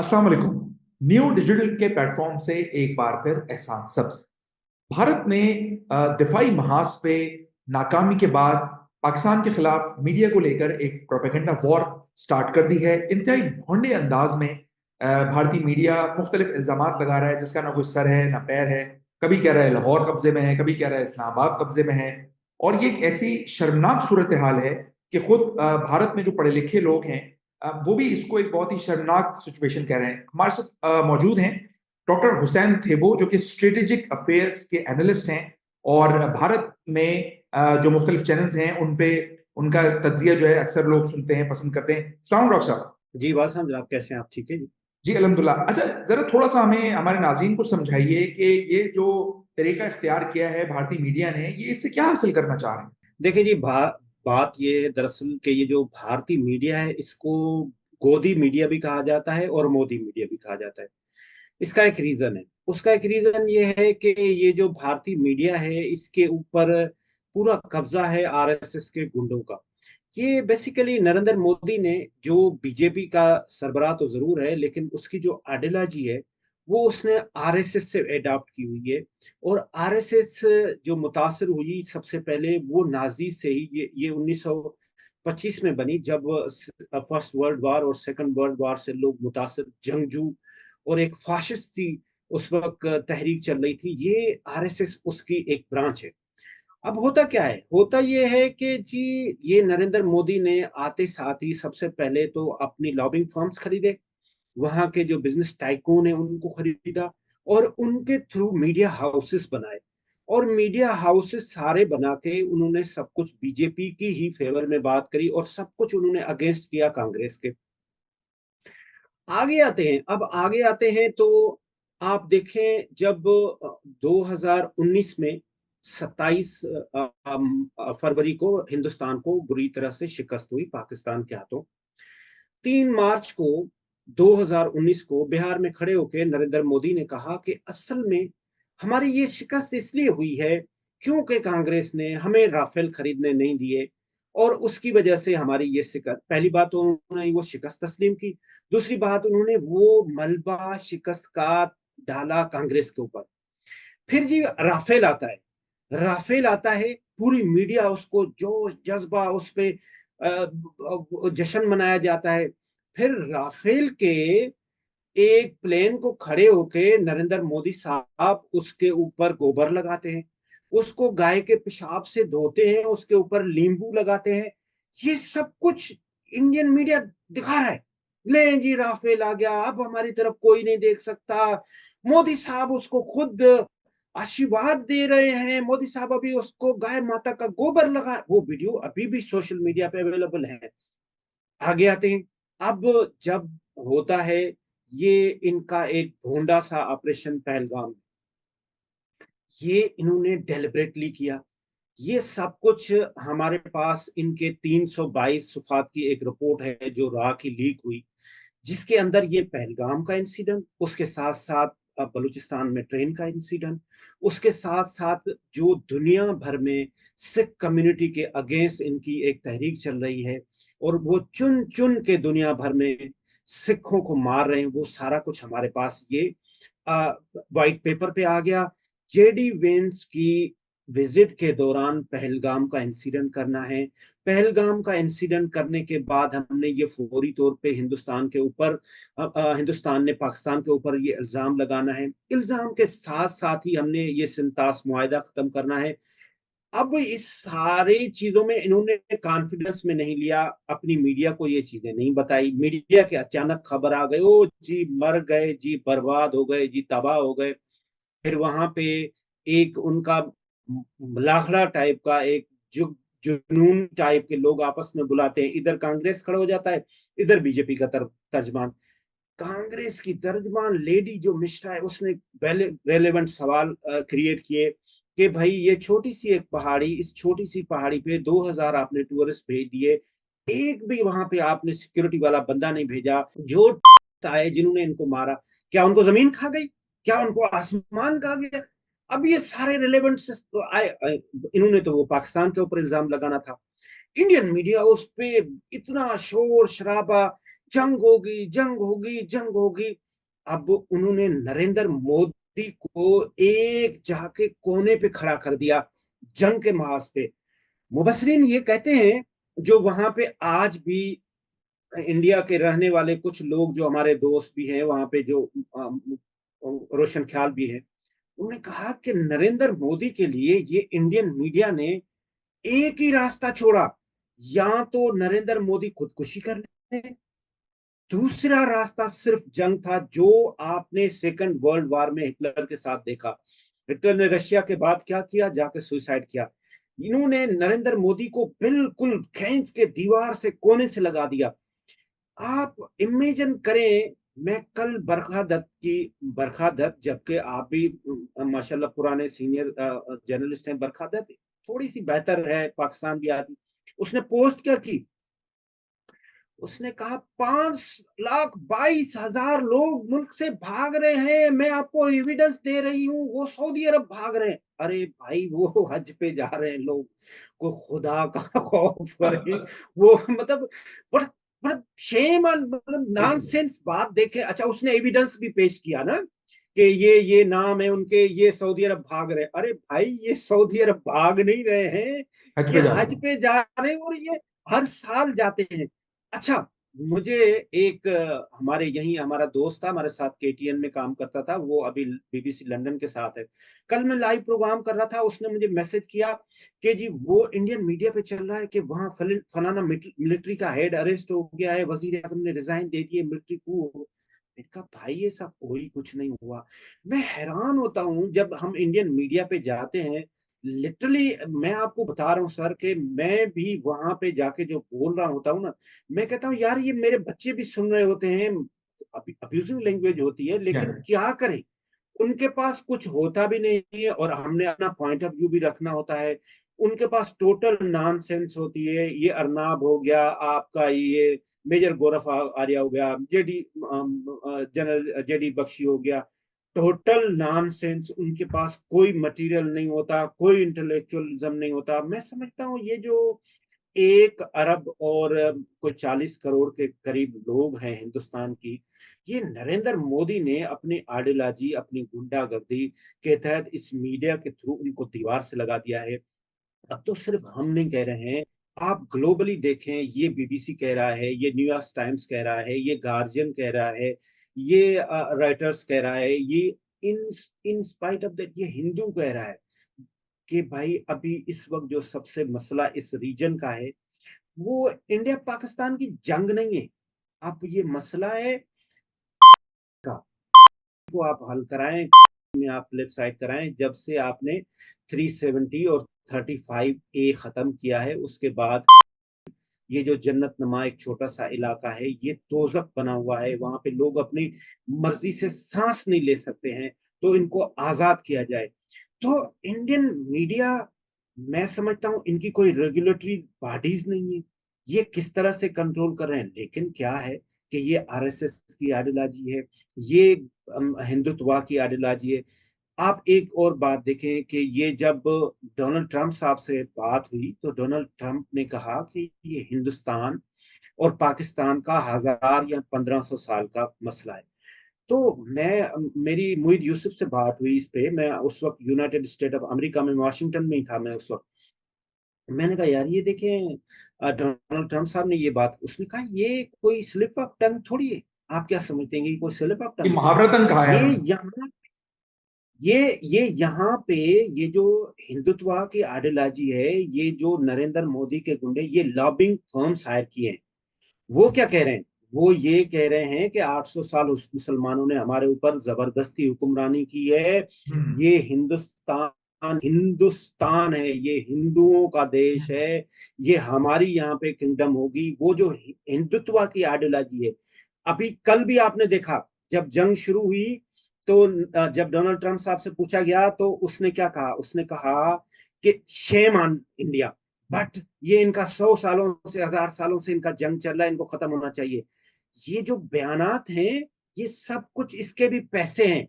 अस्सलाम वालेकुम। New digital के प्लेटफॉर्म से एक बार फिर एहसान सब्ज। भारत ने दिफाई महाज पे नाकामी के बाद पाकिस्तान के खिलाफ मीडिया को लेकर एक प्रोपेगेंडा वॉर स्टार्ट कर दी है। इंतहाई भोंडे अंदाज में भारतीय मीडिया मुख्तलिफ इल्जाम लगा रहा है जिसका ना कोई सर है ना पैर है। कभी कह रहा है लाहौर कब्जे में है, कभी कह रहा है इस्लामाबाद कब्जे में है। और ये एक ऐसी शर्मनाक सूरत हाल है कि खुद भारत में जो पढ़े लिखे लोग हैं वो भी इसको एक बहुत ही शर्मनाक सिचुएशन कह रहे हैं। हमारे साथ मौजूद हैं डॉक्टर हुसैन थेबो जो कि स्ट्रेटेजिक अफेयर्स के एनालिस्ट हैं और भारत में जो मुख्तलिफ चैनल्स हैं उन पे उनका तज्जिया जो है अक्सर लोग सुनते हैं, पसंद करते हैं। सलाम डॉक्टर साहब। जी बात समझ आप कैसे हैं? आप ठीक है जी। जी अल्हम्दुलिल्लाह। अच्छा, जरा थोड़ा सा हमें हमारे नाज़रीन को समझाइए कि ये जो तरीका इख्तियार किया है भारतीय मीडिया ने, ये इससे क्या हासिल करना चाह रहे हैं। देखिए जी, बात ये है दरअसल कि ये जो भारतीय मीडिया है इसको गोदी मीडिया भी कहा जाता है और मोदी मीडिया भी कहा जाता है। इसका एक रीजन है। उसका एक रीजन ये है कि ये जो भारतीय मीडिया है इसके ऊपर पूरा कब्जा है आरएसएस के गुंडों का। ये बेसिकली नरेंद्र मोदी ने, जो बीजेपी का सरबराह तो जरूर है, लेकिन उसकी जो आइडियोलॉजी है वो उसने आरएसएस से अडॉप्ट की हुई है। और आरएसएस जो मुतासर हुई सबसे पहले वो नाजी से ही, ये 1925 में बनी, जब फर्स्ट वर्ल्ड वार और सेकंड वर्ल्ड वार से लोग मुतासर, जंगजू और एक फाशिस्ट थी उस वक्त तहरीक चल रही थी। ये आरएसएस उसकी एक ब्रांच है। अब होता क्या है? होता ये है कि जी, ये नरेंद्र मोदी ने आते साथ ही सबसे पहले तो अपनी लॉबिंग फर्म्स खरीदे, वहां के जो बिजनेस टाइकून है उनको खरीदा, और उनके थ्रू मीडिया हाउसेस बनाए। और मीडिया हाउसेस सारे बना के उन्होंने सब कुछ बीजेपी की ही फेवर में बात करी, और सब कुछ उन्होंने अगेंस्ट किया कांग्रेस के। आगे आते हैं तो आप देखें, जब 2019 में 27 फरवरी को हिंदुस्तान को बुरी तरह से शिकस्त हुई पाकिस्तान के हाथों। 3 मार्च को 2019 को बिहार में खड़े होकर नरेंद्र मोदी ने कहा कि असल में हमारी ये शिकस्त इसलिए हुई है क्योंकि कांग्रेस ने हमें राफेल खरीदने नहीं दिए, और उसकी वजह से हमारी ये शिकस्त। पहली बात तो उन्होंने वो शिकस्त तस्लीम की। दूसरी बात, उन्होंने वो मलबा शिकस्त का डाला कांग्रेस के ऊपर। फिर जी राफेल आता है, पूरी मीडिया उसको जोश जज्बा उस पे जश्न मनाया जाता है। फिर राफेल के एक प्लेन को खड़े होके नरेंद्र मोदी साहब उसके ऊपर गोबर लगाते हैं, उसको गाय के पेशाब से धोते हैं, उसके ऊपर नींबू लगाते हैं। ये सब कुछ इंडियन मीडिया दिखा रहा है। ले जी, राफेल आ गया, अब हमारी तरफ कोई नहीं देख सकता। मोदी साहब उसको खुद आशीर्वाद दे रहे हैं। मोदी साहब अभी उसको गाय माता का गोबर लगा, वो वीडियो अभी भी सोशल मीडिया पे अवेलेबल है। आगे आते हैं। अब जब होता है ये इनका एक भोंडा सा ऑपरेशन पहलगाम, ये इन्होंने डेलिबरेटली किया। ये सब कुछ हमारे पास इनके 322 सुफात की एक रिपोर्ट है जो राह की लीक हुई, जिसके अंदर ये पहलगाम का इंसिडेंट, उसके साथ साथ बलूचिस्तान में ट्रेन का इंसिडेंट, उसके साथ साथ जो दुनिया भर में सिख कम्युनिटी के अगेंस्ट इनकी एक तहरीक चल रही है, और वो चुन चुन के दुनिया भर में सिखों को मार रहे हैं, वो सारा कुछ हमारे पास ये व्हाइट पेपर पे आ गया। जेडी वेंस की विजिट के दौरान पहलगाम का इंसिडेंट करना है। पहलगाम का इंसिडेंट करने के बाद हमने ये फौरी तौर पे हिंदुस्तान के ऊपर, हिंदुस्तान ने पाकिस्तान के ऊपर ये इल्जाम लगाना है। इल्जाम के साथ साथ ही हमने ये सिंतास मुआहिदा खत्म करना है। अब इस सारी चीजों में इन्होंने कॉन्फिडेंस में नहीं लिया, अपनी मीडिया को ये चीजें नहीं बताई। मीडिया के अचानक खबर आ गई, ओ जी मर गए जी, बर्बाद हो गए जी, तबाह हो गए। फिर वहां पे एक उनका लाखड़ा टाइप का एक जुनून टाइप के लोग आपस में बुलाते हैं, इधर कांग्रेस खड़ा हो जाता है, इधर बीजेपी का तर्जमान। कांग्रेस की तर्जमान लेडी जो मिश्रा है, उसने रेलेवेंट सवाल क्रिएट किए कि भाई ये छोटी सी एक पहाड़ी, इस छोटी सी पहाड़ी पे 2000 आपने टूरिस्ट भेज दिए, एक भी वहां पे आपने सिक्योरिटी वाला बंदा नहीं भेजा। जो आए जिन्होंने इनको मारा, क्या उनको जमीन खा गई? क्या उनको आसमान खा गया? अब ये सारे रिलेवेंट इन्होंने तो वो पाकिस्तान के ऊपर इल्जाम लगाना था। इंडियन मीडिया उस पे इतना शोर शराबा, जंग होगी, जंग होगी, जंग होगी। अब उन्होंने नरेंद्र मोदी को एक जाके कोने पे खड़ा कर दिया जंग के महाज पे। मुबसरीन ये कहते हैं, जो वहां पे आज भी इंडिया के रहने वाले कुछ लोग, जो हमारे दोस्त भी हैं वहां पे, जो रोशन ख्याल भी है, उन्होंने कहा कि नरेंद्र मोदी के लिए ये इंडियन मीडिया ने एक ही रास्ता छोड़ा, या तो नरेंद्र मोदी खुदकुशी कर ले, दूसरा रास्ता सिर्फ जंग था, जो आपने सेकंड वर्ल्ड वॉर में हिटलर के साथ देखा। हिटलर ने रशिया के बाद क्या किया, जाके सुसाइड किया। इन्होंने नरेंद्र मोदी को बिल्कुल खींच के दीवार से कोने से लगा दिया। आप इमेजिन करें, मैं कल बरखा दत्त, जबकि आप भी माशाल्लाह पुराने सीनियर जर्नलिस्ट हैं, बरखा दत्त थोड़ी सी बेहतर है, पाकिस्तान भी आती, उसने पोस्ट क्या की, उसने कहा 5,22,000 लोग मुल्क से भाग रहे हैं, मैं आपको एविडेंस दे रही हूँ, वो सऊदी अरब भाग रहे हैं। अरे भाई, वो हज पे जा रहे हैं लोग, को खुदा का खौफ करे। वो मतलब बड़ा बड़ा शेम, मतलब नॉनसेंस बात देखे। अच्छा, उसने एविडेंस भी पेश किया ना कि ये नाम है उनके, ये सऊदी अरब भाग रहे हैं। अरे भाई, ये सऊदी अरब भाग नहीं रहे हैं, हज ये पे जा रहे हज हैं। पे जा रहे हैं, और ये हर साल जाते हैं। अच्छा, मुझे एक हमारे यही हमारा दोस्त था, हमारे साथ केटीएन में काम करता था, वो अभी बीबीसी लंदन के साथ है। कल मैं लाइव प्रोग्राम कर रहा था, उसने मुझे मैसेज किया कि जी वो इंडियन मीडिया पे चल रहा है कि वहां फलाना मिलिट्री का हेड अरेस्ट हो गया है, वजीर आजम ने रिजाइन दे दिए, मिलिट्री को। मैंने कहा भाई, ये सब कोई कुछ नहीं हुआ। मैं हैरान होता हूँ जब हम इंडियन मीडिया पे जाते हैं। लिटरली मैं आपको बता रहा हूँ सर, कि मैं भी वहां पे जाके जो बोल रहा होता हूँ ना, मैं कहता हूँ यार, ये मेरे बच्चे भी सुन रहे होते हैं, अब्यूजिंग लैंग्वेज होती है, लेकिन Yeah. क्या करें, उनके पास कुछ होता भी नहीं है, और हमने अपना पॉइंट ऑफ व्यू भी रखना होता है। उनके पास टोटल नॉनसेंस होती है। ये अरनाब हो गया आपका, ये मेजर गौरव आर्या हो गया, जनरल जेडी बख्शी हो गया, टोटल नॉनसेंस। उनके पास कोई मटेरियल नहीं होता, कोई इंटेलेक्चुअलिज्म नहीं होता। मैं समझता हूँ ये जो 1 अरब और कोई 40 करोड़ के करीब लोग हैं हिंदुस्तान की, ये नरेंद्र मोदी ने अपनी आइडियोलॉजी, अपनी गुंडागर्दी के तहत इस मीडिया के थ्रू उनको दीवार से लगा दिया है। अब तो सिर्फ हम नहीं कह रहे हैं, आप ग्लोबली देखें, ये बीबीसी कह रहा है, ये न्यूयॉर्क टाइम्स कह रहा है, ये गार्जियन कह रहा है, ये राइटर्स कह रहा है, ये इन इन स्पाइट ऑफ दैट ये हिंदू कह रहा है कि भाई अभी इस वक्त जो सबसे मसला इस रीजन का है, वो इंडिया पाकिस्तान की जंग नहीं है। अब ये मसला है का, को आप हल कराएं, में आप लेफ्ट साइड कराएं। जब से आपने 370 और 35A खत्म किया है, उसके बाद ये जो जन्नत नमा एक छोटा सा इलाका है, ये दोजख बना हुआ है। वहां पे लोग अपनी मर्जी से सांस नहीं ले सकते हैं, तो इनको आजाद किया जाए। तो इंडियन मीडिया, मैं समझता हूँ इनकी कोई रेगुलेटरी बॉडीज नहीं है, ये किस तरह से कंट्रोल कर रहे हैं। लेकिन क्या है कि ये आरएसएस की आइडियोलॉजी है, ये हिंदुत्व की आइडियोलॉजी है। आप एक और बात देखें कि ये जब डोनाल्ड ट्रंप साहब से बात हुई, तो डोनाल्ड ट्रंप ने कहा कि ये हिंदुस्तान और पाकिस्तान का 1000 या 1500 साल का मसला है। तो मेरी मोहित यूसुफ से बात हुई इस पे, मैं उस वक्त यूनाइटेड स्टेट ऑफ अमेरिका में, वाशिंगटन में ही था मैं उस वक्त। मैंने कहा यार, ये देखें, डोनाल्ड ट्रंप साहब ने ये बात, उसने कहा ये कोई स्लिप ऑफ टंग थोड़ी है। आप क्या समझते हैं कि कोई स्लिप ऑफ ये टंग है? महावरतन कहा है ये हमने। यहाँ ये यहाँ पे, ये जो हिंदुत्व की आइडियोलॉजी है, ये जो नरेंद्र मोदी के गुंडे ये लॉबिंग फर्म्स हायर किए हैं, वो क्या कह रहे हैं? वो ये कह रहे हैं कि 800 साल उस मुसलमानों ने हमारे ऊपर जबरदस्ती हुक्मरानी की है। हम्म। ये हिंदुस्तान हिंदुस्तान है, ये हिंदुओं का देश हम्म। है, ये हमारी यहाँ पे किंगडम होगी। वो जो हिंदुत्व की आइडियोलॉजी है, अभी कल भी आपने देखा, जब जंग शुरू हुई, तो जब डोनाल्ड ट्रंप साहब से पूछा गया, तो उसने क्या कहा? उसने कहा कि शेम ऑन इंडिया, बट ये इनका 100 सालों से, 1000 सालों से इनका जंग चल रहा है, इनको खत्म होना चाहिए। ये जो बयानात हैं, ये सब कुछ इसके भी पैसे हैं।